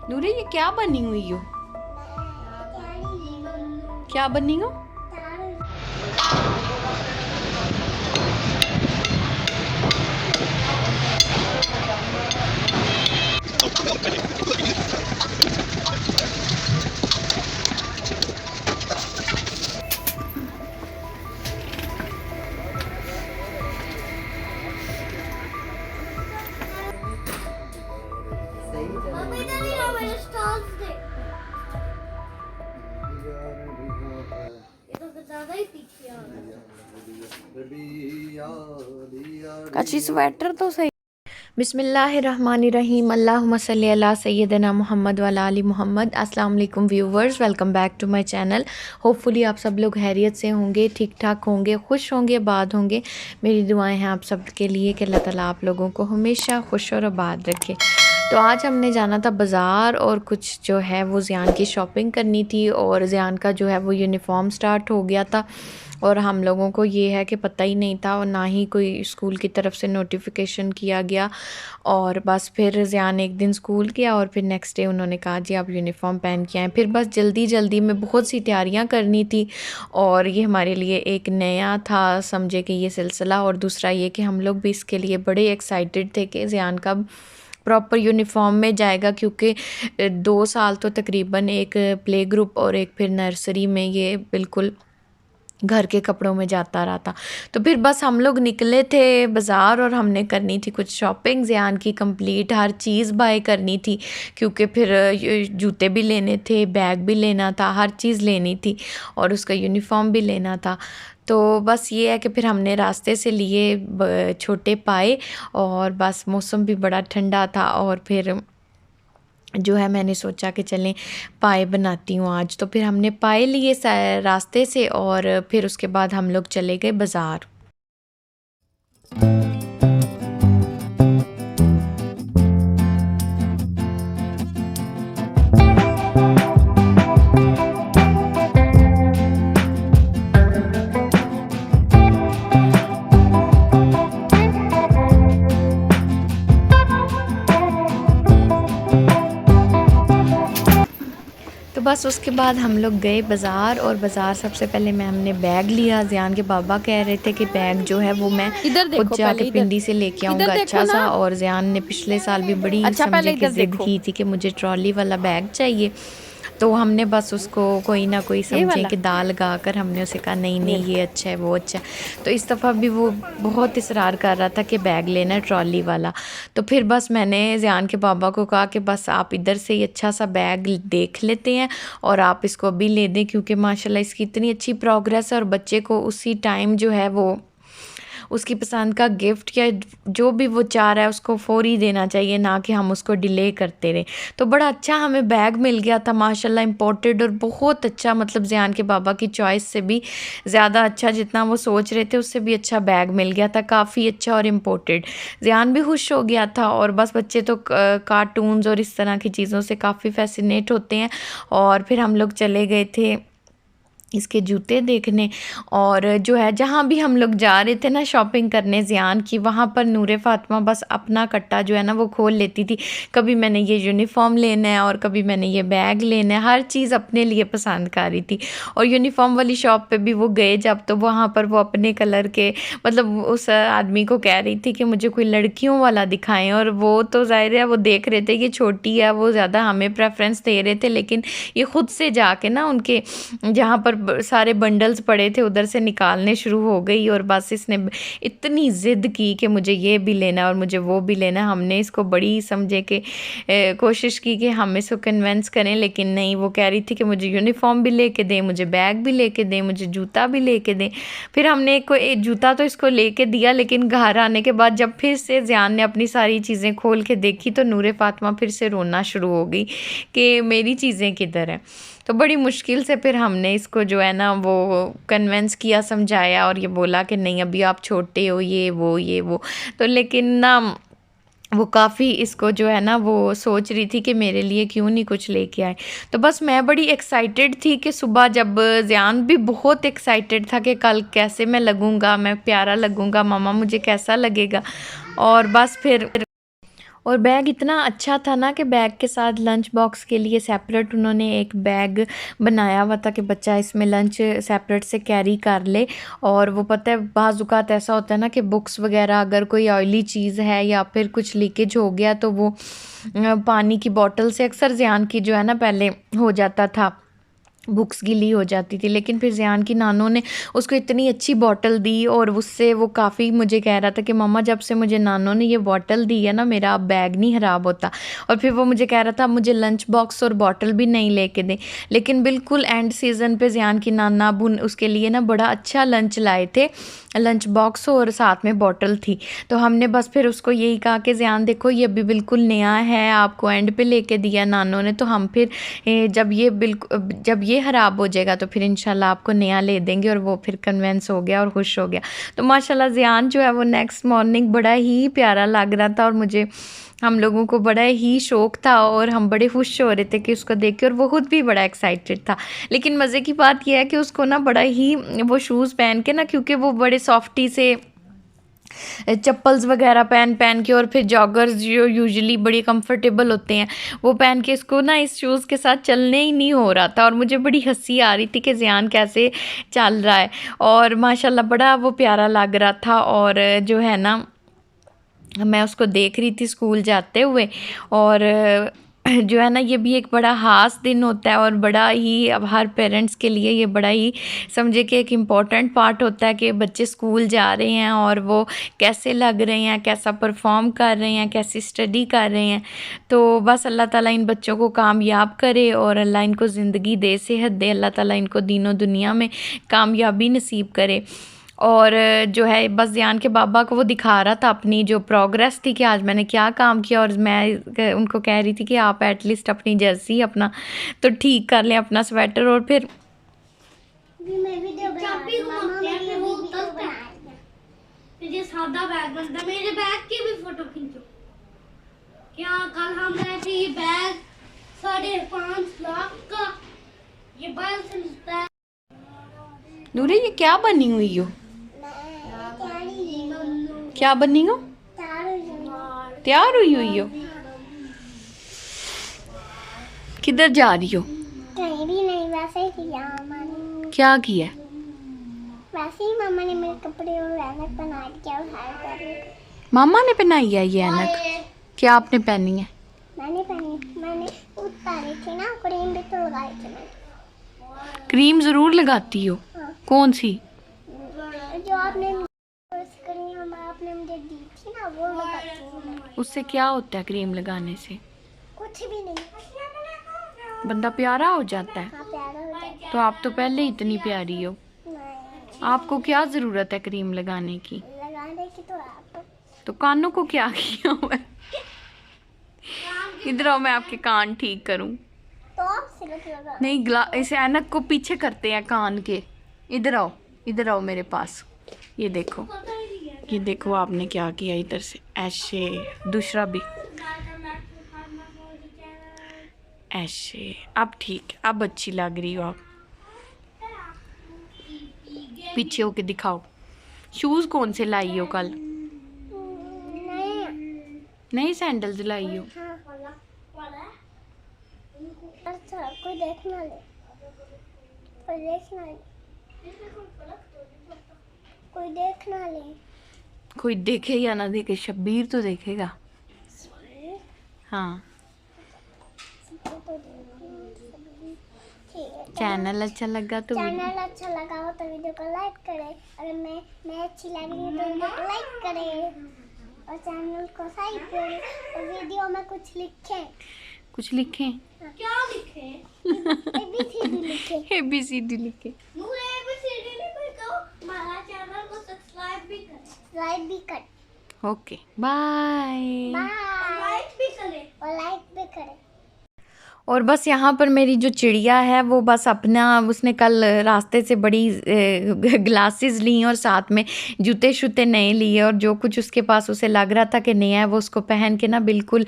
नूरे ये क्या बनी हुई हो? क्या बनी हो? मम्मी इधर ही आओ, मेरे स्टॉल्स देख। ये तो ज्यादा ही पीछे आ रहा है। अच्छी स्वेटर तो सही। बिस्मिल्लाहिर्रहमानिर्रहीम, अल्लाहुम्मा सल्ली अला सय्यदना मोहम्मद व अला आलि मोहम्मद। अस्सलाम वालेकुम viewers, welcome back to my channel. Hopefully आप सब लोग खैरियत से होंगे, ठीक ठाक होंगे, खुश होंगे, आबाद होंगे। मेरी दुआएं हैं आप सब के लिए कि अल्लाह ताला आप लोगों को हमेशा खुश और आबाद रखे। तो आज हमने जाना था बाज़ार और कुछ जो है वो ज़ियान की शॉपिंग करनी थी, और ज़ियान का जो है वो यूनिफ़ॉर्म स्टार्ट हो गया था और हम लोगों को ये है कि पता ही नहीं था और ना ही कोई स्कूल की तरफ से नोटिफिकेशन किया गया। और बस फिर ज़ियान एक दिन स्कूल गया और फिर नेक्स्ट डे उन्होंने कहा जी आप यूनिफ़ॉर्म पहन के आएँ। फिर बस जल्दी जल्दी में बहुत सी तैयारियां करनी थी, और ये हमारे लिए एक नया था समझे कि ये सिलसिला, और दूसरा ये कि हम लोग भी इसके लिए बड़े एक्साइटेड थे कि ज़ियान का प्रॉपर यूनिफ़ॉर्म में जाएगा, क्योंकि 2 साल तो तकरीबन एक प्ले ग्रुप और एक फिर नर्सरी में ये बिल्कुल घर के कपड़ों में जाता रहा था। तो फिर बस हम लोग निकले थे बाज़ार और हमने करनी थी कुछ शॉपिंग ज़ियान की कंप्लीट, हर चीज़ बाय करनी थी, क्योंकि फिर जूते भी लेने थे, बैग भी लेना था, हर चीज़ लेनी थी और उसका यूनिफ़ॉर्म भी लेना था। तो बस ये है कि फिर हमने रास्ते से लिए छोटे पाए, और बस मौसम भी बड़ा ठंडा था, और फिर जो है मैंने सोचा कि चलें पाए बनाती हूँ आज। तो फिर हमने पाए लिए रास्ते से, और फिर उसके बाद हम लोग चले गए बाज़ार। तो बस उसके बाद हम लोग गए बाज़ार, और बाज़ार सबसे पहले हमने बैग लिया। ज़ियान के बाबा कह रहे थे कि बैग जो है वो मैं इधर खुद देखो, जाके पहले इधर पिंडी से लेके इधर आऊँगा देखो अच्छा ना। सा। और ज़ियान ने पिछले साल भी बड़ी अच्छा, समझे पहले कि इधर ज़िद देखो, की थी कि मुझे ट्रॉली वाला बैग चाहिए। तो हमने बस उसको कोई ना कोई ये समझे वाला। कि दाल लगा कर हमने उसे कहा नहीं ये नहीं ये अच्छा है वो अच्छा है। तो इस दफ़ा भी वो बहुत इसरार कर रहा था कि बैग लेना है ट्रॉली वाला। तो फिर बस मैंने ज़ियान के बाबा को कहा कि बस आप इधर से ही अच्छा सा बैग देख लेते हैं और आप इसको अभी ले दें, क्योंकि माशाल्लाह इसकी इतनी अच्छी प्रोग्रेस है, और बच्चे को उसी टाइम जो है वो उसकी पसंद का गिफ्ट या जो भी वो चाह रहा है उसको फ़ौरी देना चाहिए, ना कि हम उसको डिले करते रहें। तो बड़ा अच्छा हमें बैग मिल गया था माशाल्लाह, इम्पोर्टेड, और बहुत अच्छा, मतलब ज़ियान के बाबा की चॉइस से भी ज़्यादा अच्छा, जितना वो सोच रहे थे उससे भी अच्छा बैग मिल गया था, काफ़ी अच्छा और इम्पोर्टेड। ज़ियान भी खुश हो गया था, और बस बच्चे तो कार्टून्स और इस तरह की चीज़ों से काफ़ी फैसिनेट होते हैं। और फिर हम लोग चले गए थे इसके जूते देखने, और जो है जहाँ भी हम लोग जा रहे थे ना शॉपिंग करने ज़ियान की, वहाँ पर नूरे फ़ातिमा बस अपना कट्टा जो है ना वो खोल लेती थी। कभी मैंने ये यूनिफ़ॉर्म लेना है और कभी मैंने ये बैग लेना है, हर चीज़ अपने लिए पसंद कर रही थी। और यूनिफ़ॉर्म वाली शॉप पे भी वो गए जब, तो वहाँ पर वो अपने कलर के, मतलब उस आदमी को कह रही थी कि मुझे कोई लड़कियों वाला दिखाएं, और वो तो ज़ाहिर है वो देख रहे थे कि छोटी है, वो ज़्यादा हमें प्रेफरेंस दे रहे थे, लेकिन ये खुद से जाके ना उनके जहाँ पर सारे बंडल्स पड़े थे उधर से निकालने शुरू हो गई, और बस इसने इतनी ज़िद की कि मुझे ये भी लेना और मुझे वो भी लेना। हमने इसको बड़ी समझे कि कोशिश की कि हम इसको कन्वेंस करें, लेकिन नहीं, वो कह रही थी कि मुझे यूनिफ़ॉर्म भी लेके दें, मुझे बैग भी लेके दें, मुझे जूता भी लेके दें। फिर हमने एक जूता तो इसको लेके दिया, लेकिन घर आने के बाद जब फिर से ज़ियान ने अपनी सारी चीज़ें खोल के देखी तो नूरे फ़ातिमा फिर से रोना शुरू हो गई कि मेरी चीज़ें किधर हैं। तो बड़ी मुश्किल से फिर हमने इसको जो है ना वो कन्वेंस किया, समझाया, और ये बोला कि नहीं अभी आप छोटे हो, ये वो। तो लेकिन ना वो काफ़ी इसको जो है ना वो सोच रही थी कि मेरे लिए क्यों नहीं कुछ लेके आए। तो बस मैं बड़ी एक्साइटेड थी कि सुबह जब ज़ियान भी बहुत एक्साइटेड था कि कल कैसे मैं लगूँगा, मैं प्यारा लगूँगा, मामा मुझे कैसा लगेगा। और बस फिर और बैग इतना अच्छा था ना कि बैग के साथ लंच बॉक्स के लिए सेपरेट उन्होंने एक बैग बनाया हुआ था कि बच्चा इसमें लंच सेपरेट से कैरी कर ले। और वो पता है बाज़ औक़ात ऐसा होता है ना कि बुक्स वगैरह अगर कोई ऑयली चीज़ है या फिर कुछ लीकेज हो गया तो वो पानी की बॉटल से अक्सर ज़ियान की जो है ना पहले हो जाता था, बुक्स गीली हो जाती थी। लेकिन फिर ज़ियान की नानों ने उसको इतनी अच्छी बॉटल दी और उससे वो काफ़ी मुझे कह रहा था कि मम्मा जब से मुझे नानों ने ये बॉटल दी है ना मेरा अब बैग नहीं ख़राब होता। और फिर वो मुझे कह रहा था मुझे लंच बॉक्स और बॉटल भी नहीं लेके दें। लेकिन बिल्कुल एंड सीज़न पे ज़ियान की नाना अब उसके लिए ना बड़ा अच्छा लंच लाए थे, लंच बॉक्स और साथ में बॉटल थी। तो हमने बस फिर उसको यही कहा कि ज़ियान देखो ये अभी बिल्कुल नया है, आपको एंड पे लेके दिया नानों ने, तो हम फिर जब ये ख़राब हो जाएगा तो फिर इंशाल्लाह आपको नया ले देंगे। और वो फिर कन्विंस हो गया और खुश हो गया। तो माशाल्लाह ज़ियान जो है वो नेक्स्ट मॉर्निंग बड़ा ही प्यारा लग रहा था और हम लोगों को बड़ा ही शौक़ था और हम बड़े खुश हो रहे थे कि उसको देख के, और वो खुद भी बड़ा एक्साइटेड था। लेकिन मज़े की बात यह है कि उसको ना बड़ा ही वो शूज़ पहन के ना, क्योंकि वो बड़े सॉफ्टी से चप्पल्स वगैरह पहन के और फिर जॉगर्स जो यूजुअली बड़ी कंफर्टेबल होते हैं वो पहन के, इसको ना इस शूज़ के साथ चलने ही नहीं हो रहा था। और मुझे बड़ी हंसी आ रही थी कि ज़ियान कैसे चल रहा है। और माशाल्लाह बड़ा वो प्यारा लग रहा था। और जो है ना मैं उसको देख रही थी स्कूल जाते हुए। और जो है ना ये भी एक बड़ा ख़ास दिन होता है और बड़ा ही अब हर पेरेंट्स के लिए ये बड़ा ही समझे कि एक इम्पॉर्टेंट पार्ट होता है कि बच्चे स्कूल जा रहे हैं और वो कैसे लग रहे हैं, कैसा परफॉर्म कर रहे हैं, कैसी स्टडी कर रहे हैं। तो बस अल्लाह ताला इन बच्चों को कामयाब करे और अल्लाह इनको ज़िंदगी दे, सेहत दे, अल्लाह ताला इनको दीनों दुनिया में कामयाबी नसीब करे। और जो है बस ज़ियान के बाबा को वो दिखा रहा था अपनी जो प्रोग्रेस थी कि आज मैंने क्या काम किया। और मैं उनको कह रही थी कि आप एटलीस्ट अपनी जर्सी अपना तो ठीक कर लें, अपना स्वेटर। और फिर मैं वीडियो चाबी घुमाते हैं फिर वो उतरता है, फिर ये सादा बैग बनता है। मेरे बैग की भी फोटो खींचो। क्या कल हम गए थे, ये बैग 5.5 लाख का ये बाल से मिलता है। नूरे ये क्या बनी हुई हो, क्या बनी हो, तैयार हुई हो, किधर जा रही हो? कहीं भी नहीं, वैसे ही किया मामा ने। क्या किया? वैसे ही मामा ने मेरे कपड़े और ऐनक बना दिया और हार कर रही। मामा ने पहनाई है ये ऐनक? क्या आपने पहनी है? मैंने पहनी, मैंने उतारी थी ना, क्रीम भी तो लगाई थी मैंने। क्रीम ज़रूर लगाती हो? हाँ। कौन सी? जो आपने क्रीम आपने मुझे दी थी ना वो लगाती हूँ मैं। उससे क्या होता है क्रीम लगाने से? कुछ भी नहीं, बंदा प्यारा हो जाता है। हाँ प्यारा हो जाता तो आप तो पहले ही इतनी प्यारी हो, है। नहीं, आपको क्या ज़रूरत है क्रीम लगाने की? लगाने की तो आप तो कानों को क्या किया हुआ है? इधर आओ मैं आपके कान ठीक करूं। तो आप सिर्फ लगा। नहीं इस ऐनक को पीछे करते हैं कान के। इधर आओ मेरे पास। ये देखो आपने क्या किया, इधर से ऐसे, दूसरा भी ऐसे। अब ठीक, अब अच्छी लग रही हो आप। पीछे होके दिखाओ। शूज़ कौन से लाई हो कल? नई सैंडल्स लाई हो? हाँ। अच्छा कोई देखना ले, कोई देखना ले, कोई देखना ले। कोई देखे या ना देखे, शब्बीर तो देखेगा। हाँ। चैनल अच्छा लगा तो चैनल अच्छा लगा हो तो वीडियो को लाइक करें। अगर मैं अच्छी लग रही हूँ तो वीडियो को लाइक करें और चैनल को सब्सक्राइब करें और वीडियो में कुछ लिखें। क्या लिखें? ABCD लिखें। ABCD लिखे। ABCD लिखे तो हमारा चैनल को सब्सक्राइब भी करें। Okay bye. लाइक भी करें। और बस यहाँ पर मेरी जो चिड़िया है वो बस अपना, उसने कल रास्ते से बड़ी ग्लासेस ली और साथ में जूते शूते नए लिए और जो कुछ उसके पास उसे लग रहा था कि नया है वो उसको पहन के ना बिल्कुल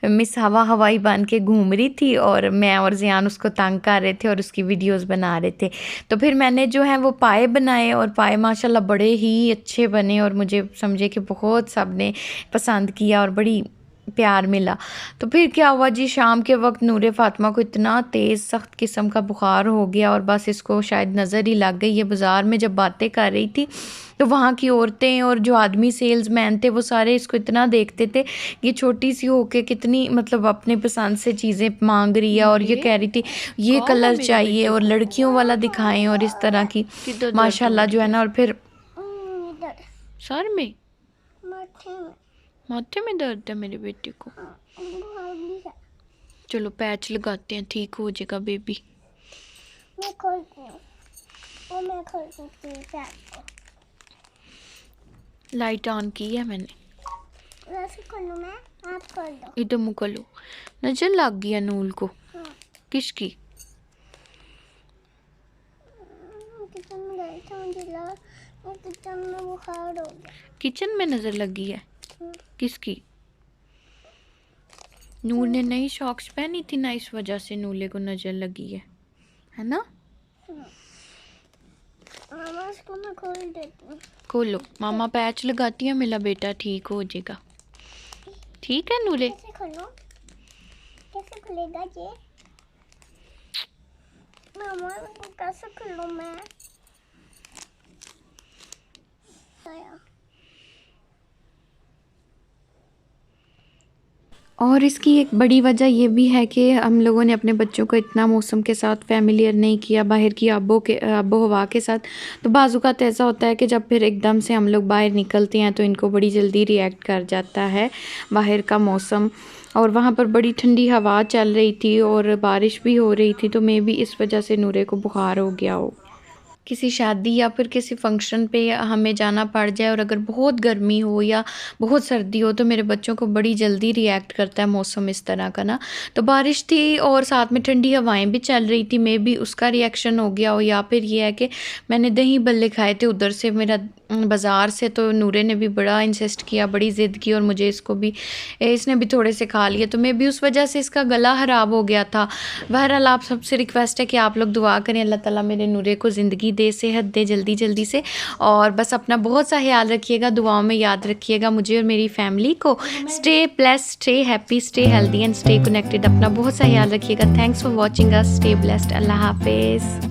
मिस हवाई बन के घूम रही थी। और मैं और ज़ियान उसको तंग कर रहे थे और उसकी वीडियोस बना रहे थे। तो फिर मैंने जो है वो पाए बनाए और पाए माशाल्लाह बड़े ही अच्छे बने और मुझे समझे कि बहुत सब ने पसंद किया और बड़ी प्यार मिला। तो फिर क्या हुआ जी, शाम के वक्त नूरे फ़ातिमा को इतना तेज़ सख्त किस्म का बुखार हो गया और बस इसको शायद नज़र ही लग गई। ये बाज़ार में जब बातें कर रही थी तो वहाँ की औरतें और जो आदमी सेल्समैन थे वो सारे इसको इतना देखते थे, ये छोटी सी होके कितनी मतलब अपने पसंद से चीज़ें मांग रही है, और ये कह रही थी ये कलर चाहिए और लड़कियों वाला दिखाएं और इस तरह की माशाल्लाह जो है ना। और फिर इधर सर में माथे में माथे में दर्द है मेरे बेटे को। बुखार भी है। चलो पैच लगाते हैं, ठीक हो जाएगा बेबी। मैं खोलती हूँ और मैं खोल सकती हूँ पैक को। लाइट ऑन की है मैंने। वैसे खोलूँ मैं, आप खोल दो। इधर मुँह कर लो। नजर लग गई है नूल को। हाँ। किसकी? किचन में गई थी, मुझे लगा मैं किचन में बुखार हो गया। किचन में नजर लगी है? हाँ। किसकी? नूर ने नई सॉक्स पहनी थी ना, इस वजह से नूले को नजर लगी है ना। मामा इसको मैं खोल देती हूँ। खोलो, मामा पैच लगाती है, मेरा बेटा ठीक हो जाएगा। ठीक है नूले? कैसे खोलूं? कैसे खुलेगा ये? मामा इसको कैसे खोलूं मैं? आया। और इसकी एक बड़ी वजह ये भी है कि हम लोगों ने अपने बच्चों को इतना मौसम के साथ फैमिलियर नहीं किया, बाहर की आबो हवा के साथ। तो बाज़-औक़ात ऐसा होता है कि जब फिर एकदम से हम लोग बाहर निकलते हैं तो इनको बड़ी जल्दी रिएक्ट कर जाता है बाहर का मौसम। और वहाँ पर बड़ी ठंडी हवा चल रही थी और बारिश भी हो रही थी, तो मे बी इस वजह से नूरे को बुखार हो गया हो। किसी शादी या फिर किसी फंक्शन पे हमें जाना पड़ जाए और अगर बहुत गर्मी हो या बहुत सर्दी हो तो मेरे बच्चों को बड़ी जल्दी रिएक्ट करता है मौसम इस तरह का ना। तो बारिश थी और साथ में ठंडी हवाएं भी चल रही थी, मे बी उसका रिएक्शन हो गया हो, या फिर ये है कि मैंने दही बल्ले खाए थे उधर से मेरा बाज़ार से, तो नूरे ने भी बड़ा इंसिस्ट किया, बड़ी ज़िद की और मुझे इसने भी थोड़े से खा लिए, तो मे बी उस वजह से इसका गला ख़राब हो गया था। बहरहाल आप सबसे रिक्वेस्ट है कि आप लोग दुआ करें, अल्लाह ताला मेरे नूरे को ज़िंदगी दे, सेहत दे जल्दी जल्दी से। और बस अपना बहुत सा ख्याल रखिएगा, दुआओं में याद रखिएगा मुझे और मेरी फैमिली को। Stay blessed, stay happy, stay healthy and stay connected. अपना बहुत सा ख्याल रखिएगा। Thanks for watching us. Stay blessed. अल्लाह हाफिज़।